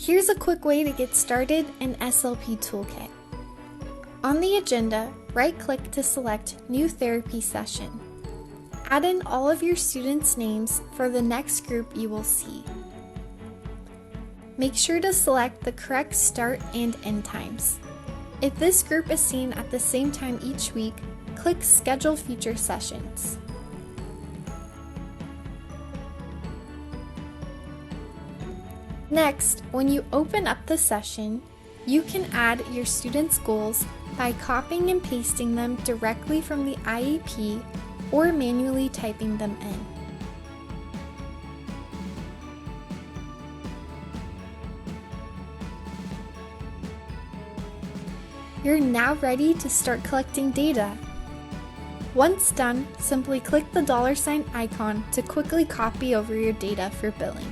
Here's a quick way to get started in SLP Toolkit. On the agenda, right-click to select New Therapy Session. Add in all of your students' names for the next group you will see. Make sure to select the correct start and end times. If this group is seen at the same time each week, click Schedule Future Sessions. Next, when you open up the session, you can add your students' goals by copying and pasting them directly from the IEP or manually typing them in. You're now ready to start collecting data. Once done, simply click the $ icon to quickly copy over your data for billing.